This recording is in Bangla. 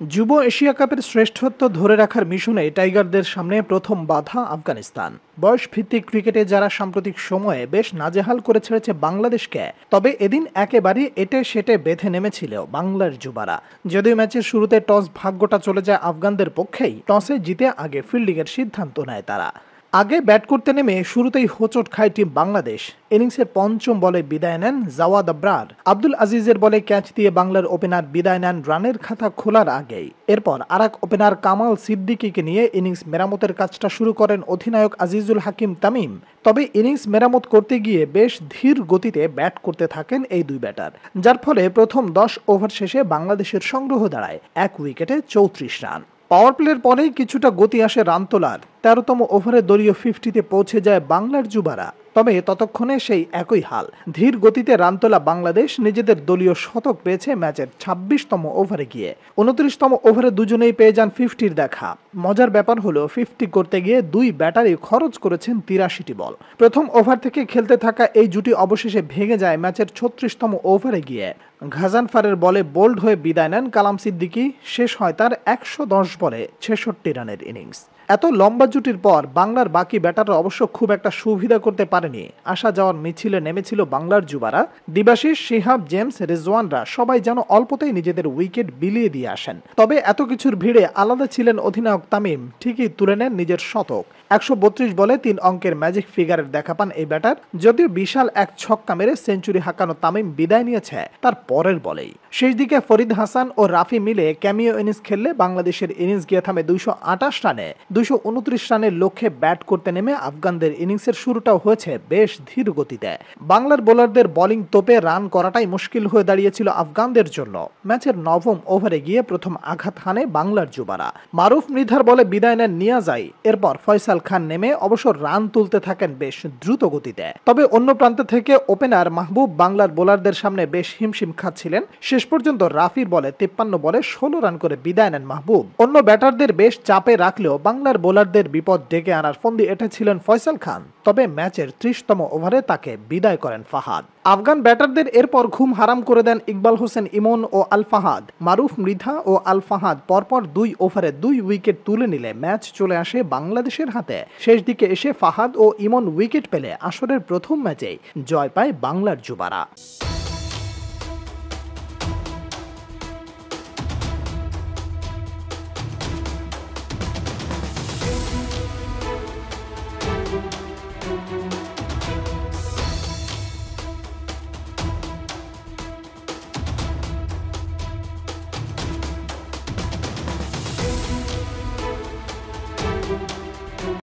যুব এশিয়া কাপের শ্রেষ্ঠত্ব ধরে রাখার মিশনে টাইগারদের সামনে প্রথম বাধা আফগানিস্তান। বয়স ভিত্তিক ক্রিকেটে যারা সাম্প্রতিক সময়ে বেশ নাজেহাল করে ছেড়েছে বাংলাদেশকে, তবে এদিন একেবারে এটে সেটে বেঁধে নেমেছিল বাংলার যুবারা। যদিও ম্যাচের শুরুতে টস ভাগ্যটা চলে যায় আফগানদের পক্ষেই, টসে জিতে আগে ফিল্ডিংয়ের সিদ্ধান্ত নেয় তারা। আগে ব্যাট করতে নেমে শুরুতেই হোঁচট খায় টিম বাংলাদেশ। ইনিংসের পঞ্চম বলে বিদায় নেন জাওয়াদ আবরার। আব্দুল আজিজের বলে ক্যাচ দিয়ে বাংলার ওপেনার বিদায় নেন রানের খাতা খোলার আগেই। এরপর আরেক ওপেনার কামাল সিদ্দিকীকে নিয়ে ইনিংস মেরামতের কাজটা শুরু করেন অধিনায়ক আজিজুল হাকিম তামিম। তবে ইনিংস মেরামত করতে গিয়ে বেশ ধীর গতিতে ব্যাট করতে থাকেন এই দুই ব্যাটার, যার ফলে প্রথম 10 ওভার শেষে বাংলাদেশের সংগ্রহ দাঁড়ায় 1 উইকেটে 34 রান। পাওয়ার প্লের পরেই কিছুটা গতি আসে রান তোলার। 13তম ওভারে দলীয় 50-তে পৌঁছে যায় বাংলার যুবারা। তবে ততক্ষণে সেই একই হাল, ধীর গতিতে রান তোলা বাংলাদেশ নিজেদের দলীয় শতক পেয়েছে ম্যাচের 26তম ওভারে গিয়ে। 29তম ওভারে দুজনেই পেয়ে যান 50-র দেখা। মজার ব্যাপার হলো 50 করতে গিয়ে দুই ব্যাটারি খরচ করেছেন 83টি বল। প্রথম ওভার থেকে খেলতে থাকা এই জুটি অবশেষে ভেঙে যায় ম্যাচের 36তম ওভারে গিয়ে। গাজানফারের বলে বোল্ড হয়ে বিদায় নেন কালাম সিদ্দিকী। শেষ হয় তার 110 বলে 66 রানের ইনিংস। এত লম্বা জুটির পর বাংলার বাকি ব্যাটাররা অবশ্য খুব একটা সুবিধা করতে পারেনি। আসা যাওয়ার মিছিলে নেমেছিল বাংলার যুবারা। দিবাশিস, শিহাব, জেমস, রেজওয়ানরা সবাই যেন অল্পতেই নিজেদের উইকেট বিলিয়ে দিয়ে আসেন। তবে এত কিছুর ভিড়ে আলাদা ছিলেন অধিনায়ক তামিম। ঠিকই তুলে নেন নিজের শতক। 132 বলে 3 অঙ্কের ম্যাজিক ফিগারের দেখা পান এই ব্যাটার। যদিও বিশাল এক ছক্কা মেরে সেঞ্চুরি হাঁকানো তামিম বিদায় নিয়েছে তার পরের বলেই। শেষ দিকে ফরিদ হাসান ও রাফি মিলে ক্যামিও ইনিংস খেললে বাংলাদেশের ইনিংস গিয়ে থামে 228 রানে। 229 রানের লক্ষ্যে ব্যাট করতে নেমে আফগানদের ইনিংসের শুরুটাও হয়েছে বেশ ধীর গতিতে। বাংলার বোলারদের বোলিং তোপে রান করাটাই মুশকিল হয়ে দাঁড়িয়েছিল আফগানদের জন্য। ম্যাচের 9ম ওভারে গিয়ে প্রথম আঘাত হানে বাংলার যুবারা। মারুফ মৃধার বলে বিদায় নেন নিয়াজাই। এরপর ফয়সাল খান নেমে অবশ্য রান তুলতে থাকেন বেশ দ্রুত গতিতে। তবে অন্য প্রান্ত থেকে ওপেনার মাহবুব বাংলার বোলারদের সামনে বেশ হিমশিম খাচ্ছিলেন। শেষ পর্যন্ত রাফির বলে 53 বলে 16 রান করে বিদায় নেন মাহবুব। অন্য ব্যাটারদের বেশ চাপে রাখলেও বাংলার বোলারদের বিপদ ডেকে আনার ফন্দি এঁটেছিলেন ফয়সাল খান। তবে ম্যাচের 30তম ওভারে তাকে বিদায় করেন ফাহাদ। আফগান ব্যাটারদের এরপর ঘুম হারাম করে দেন ইকবাল হোসেন ইমন ও আল ফাহাদ। মারুফ মৃধা ও আল ফাহাদ পরপর 2 ওভারে 2 উইকেট তুলে নিলে ম্যাচ চলে আসে বাংলাদেশের হাতে। শেষ দিকে এসে ফাহাদ ও ইমন উইকেট পেলে আসরের প্রথম ম্যাচেই জয় পায় বাংলার যুবারা।